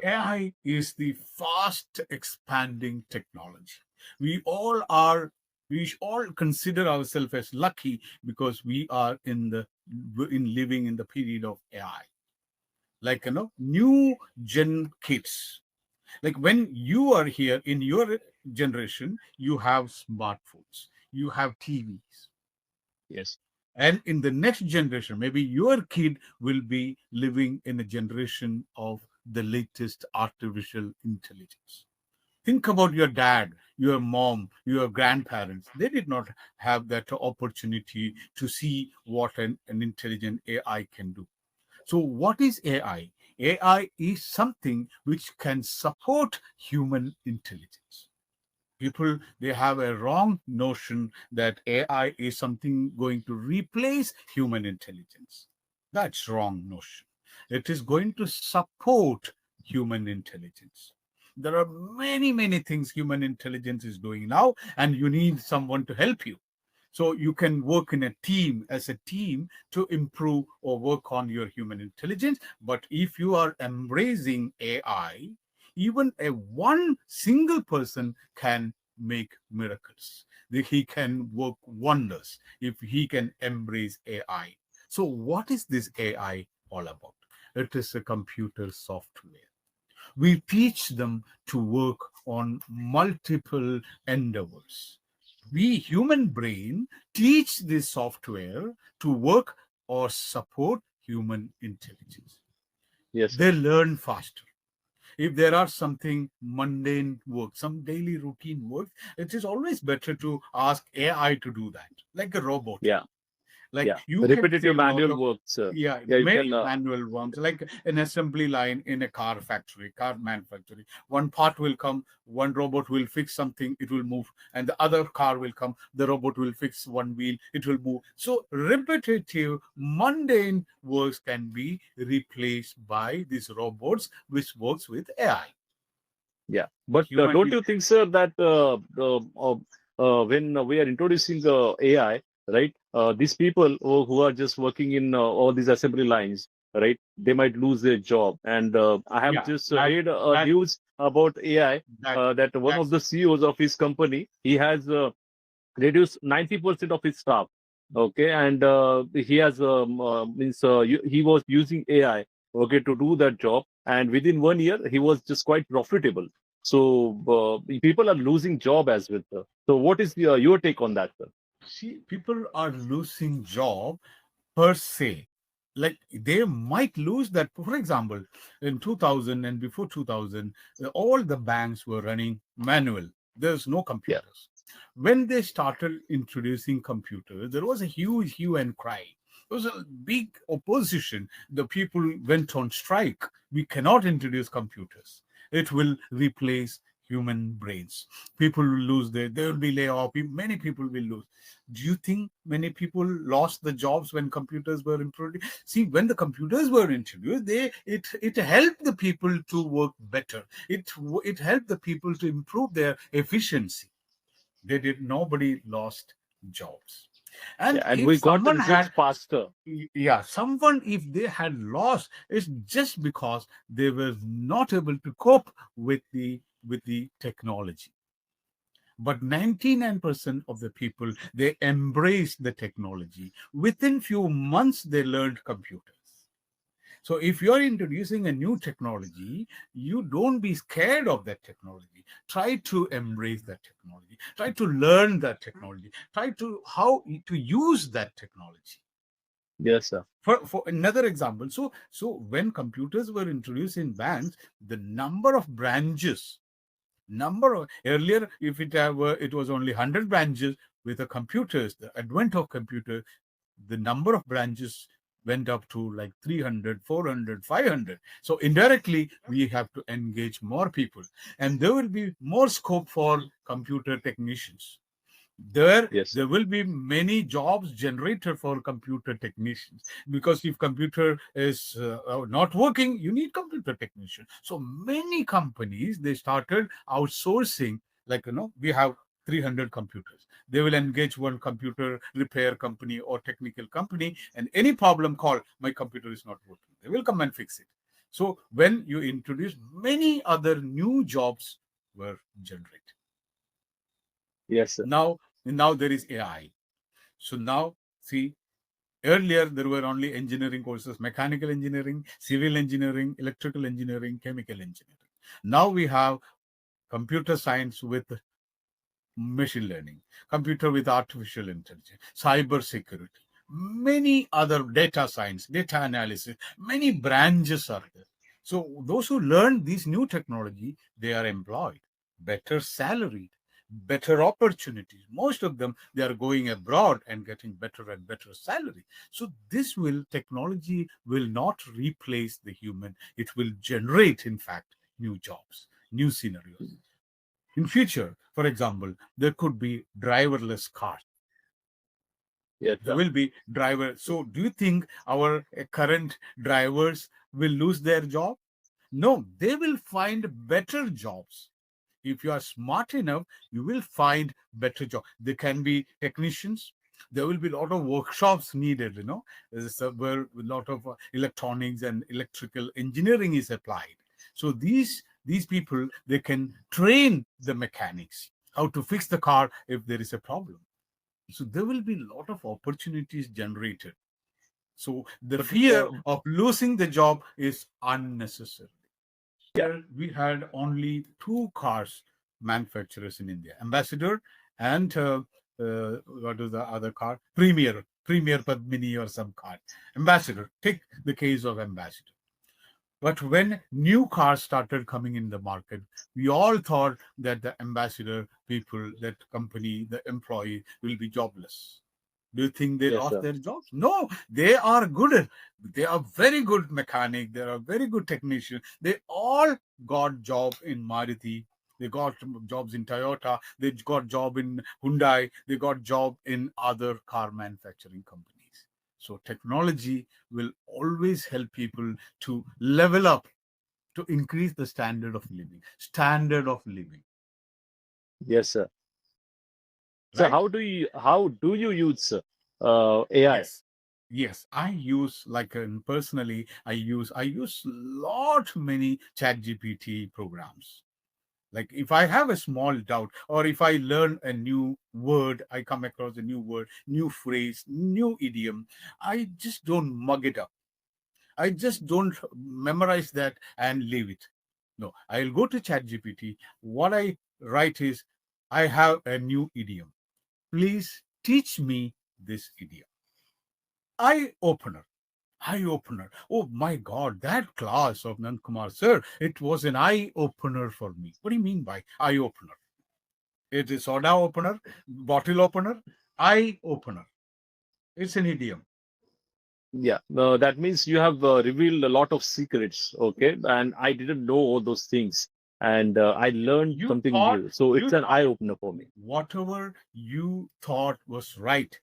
AI is the fast expanding technology. We all are, we all consider ourselves as lucky because we are in living in the period of AI. Like, new gen kids. Like when you are here in your generation, you have smartphones, you have TVs. Yes. And in the next generation, maybe your kid will be living in a generation of the latest artificial intelligence. Think about your dad, your mom, your grandparents. They did not have that opportunity to see what an intelligent AI can do. So, what is AI? AI is something which can support human intelligence. People, they have a wrong notion that AI is something going to replace human intelligence. That's wrong notion. It is going to support human intelligence. There are many things human intelligence is doing now, and you need someone to help you. So you can work in a team, as a team, to improve or work on your human intelligence. But if you are embracing AI, even a one single person can make miracles. He can work wonders if he can embrace AI. So what is this AI all about? It is a computer software. We teach them to work on multiple endeavors. We human brain teach this software to work or support human intelligence. Yes, sir. They learn faster. If there are something mundane work, some daily routine work, it is always better to ask AI to do that, like a robot. Yeah. Like Yeah. you can Repetitive save a lot manual of, work, sir. yeah, Yeah, you many can. manual ones, like an assembly line in a car factory, car manufacturing. One part will come, one robot will fix something, it will move, and the other car will come, the robot will fix one wheel, it will move. So repetitive, mundane works can be replaced by these robots, which works with AI. Yeah. But Human, don't you think, sir, that when we are introducing AI, right, these people who are just working in all these assembly lines, right, they might lose their job. And I have yeah, just that read that news about AI that that one of that's the CEOs of his company, he has reduced 90% of his staff. Okay, and he has means he was using AI, okay, to do that job, and within 1 year he was just quite profitable. So people are losing job as well, sir. So what is your take on that, sir? see, people are losing job per se. Like they might lose that. For example, in 2000 and before 2000, all the banks were running manual. There's no Yeah, computers. When they started introducing computers, there was a huge hue and cry. There was a big opposition. The people went on strike. We cannot introduce computers. It will replace human brains. People will lose there will be layoff. Many people will lose. Do you think many people lost the jobs when computers were introduced? See, when the computers were introduced, it helped the people to work better. It helped the people to improve their efficiency. Nobody lost jobs. yeah, And and if we got the someone results had, faster. yeah, someone, if they had lost, it's just because they were not able to cope with the technology. But 99% of the people, they embraced the technology. Within few months they learned computers. So if you're introducing a new technology, you don't be scared of that technology. Try to embrace that technology. Try to learn that technology. Try to how to use that technology. Yes, sir. For another example, so when computers were introduced in banks, the number of branches, number of, earlier, if it was only 100 branches. With the computers, the advent of computer, the number of branches went up to like 300, 400, 500. So indirectly we have to engage more people, and there will be more scope for computer technicians. there Yes, sir. there will be many jobs generated for computer technicians, because if computer is not working, you need computer technician. So many companies, they started outsourcing. Like, we have 300 computers. They will engage one computer repair company or technical company, and any problem call, my computer is not working, they will come and fix it. So when you introduce, many other new jobs were generated. Yes, sir. Now there is AI. So now, see, earlier there were only engineering courses: mechanical engineering, civil engineering, electrical engineering, chemical engineering. Now we have computer science with machine learning, computer with artificial intelligence, cyber security, many other, data science, data analysis, many branches are there. So those who learn these new technology, they are employed, better salaried, better opportunities. Most of them, they are going abroad and getting better and better salary. So this will, technology will not replace the human. It will generate, in fact, new jobs, new scenarios. In future, for example, there could be driverless cars. Yes, There sir. will be driver. So do you think our current drivers will lose their job? No, they will find better jobs. If you are smart enough, you will find better job. There can be technicians. There will be a lot of workshops needed. There's where a lot of electronics and electrical engineering is applied. So these people, they can train the mechanics how to fix the car if there is a problem. So there will be a lot of opportunities generated. So the But fear of losing the job is unnecessary. yeah, We had only two cars manufacturers in India: Ambassador and what is the other car? Premier Padmini or some car. Ambassador. Take the case of Ambassador. But when new cars started coming in the market, we all thought that the Ambassador people, that company, the employee will be jobless. Do you think they yes, lost sir. their jobs? No, they are good. They are very good mechanic. They are very good technician. They all got job in Maruti. They got jobs in Toyota. They got job in Hyundai. They got job in other car manufacturing companies. So technology will always help people to level up, to increase the standard of living. Standard of living, Yes, sir. So right? how do you use AI? Yes. Yes, I use, like, personally, I use lot many chat GPT programs. Like, if I have a small doubt, or if I learn a new word, I come across a new word, new phrase, new idiom, I just don't mug it up. I just don't memorize that and leave it. No, I'll go to chat GPT. What I write is, I have a new idiom. Please teach me this idiom. Eye opener. Eye opener. Oh my God, that class of Nandakumar, sir, it was an eye opener for me. What do you mean by eye opener? It is soda opener, bottle opener, eye opener. It's an idiom. Yeah, that means you have revealed a lot of secrets, okay? And I didn't know all those things, and I learned You something thought, new. So it's you an thought eye opener for me. whatever you thought was right.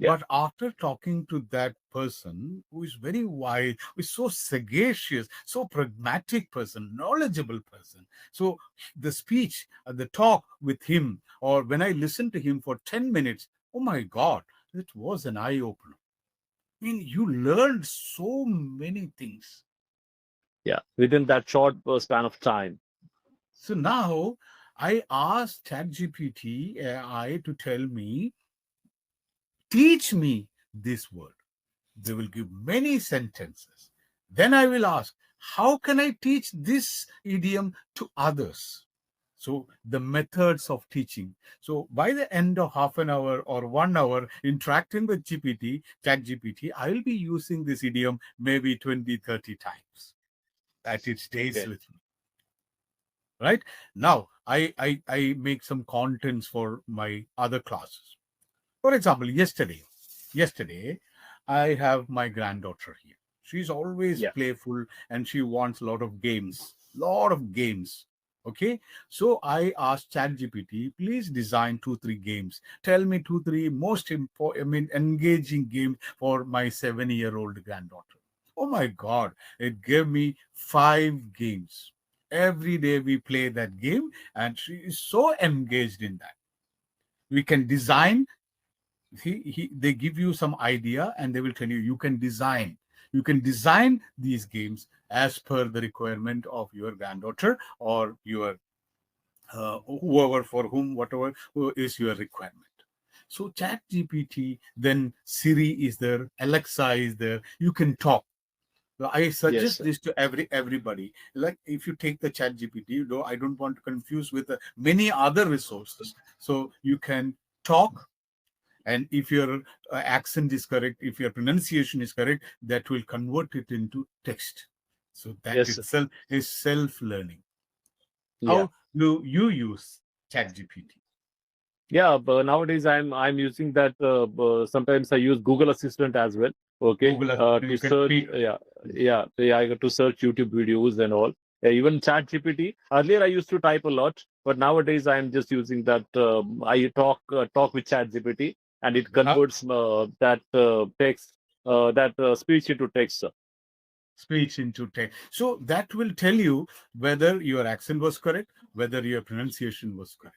Yeah, But after talking to that person who is very wise, who is so sagacious, so pragmatic person, knowledgeable person, so the speech, the talk with him, or when I listened to him for 10 minutes, oh my God, it was an eye opener. I mean, you learned so many things. yeah. Within that short span of time. So now I asked ChatGPT AI to tell me, teach me this word. They will give many sentences. Then I will ask, how can I teach this idiom to others? So the methods of teaching. So by the end of half an hour or 1 hour interacting with chat GPT, I will be using this idiom maybe 20, 30 times. That it stays Okay. with me. Right? Now I make some contents for my other classes. For example, yesterday, I have my granddaughter here. She's always Yeah. playful and she wants a lot of games. Lot of games. Okay. So I asked ChatGPT, please design two, three games. Tell me two, three most important, engaging games for my 7-year-old granddaughter. Oh my God. It gave me 5 games. Every day we play that game and she is so engaged in that. We can design. They give you some idea and they will tell you, you can design, You can design these games as per the requirement of your granddaughter or your whoever, for whom, whatever is your requirement. So chat GPT, then Siri is there, Alexa is there. You can talk. I Yes, suggest sir. this to everybody. Like if you take the chat GPT, I don't want to confuse with many other resources. So you can talk, and if your accent is correct, if your pronunciation is correct, that will convert it into text. So that Yes, sir. itself is self-learning. Yeah. How do you use chat GPT? Yeah, but nowadays I'm using that. Sometimes I use Google Assistant as well. Okay, Google, to you can search. speak. Yeah. I got to search YouTube videos and all. Even ChatGPT. Earlier I used to type a lot, but nowadays I'm just using that. I talk with ChatGPT, and it How converts that text, that speech into text. speech into text. So that will tell you whether your accent was correct, whether your pronunciation was correct.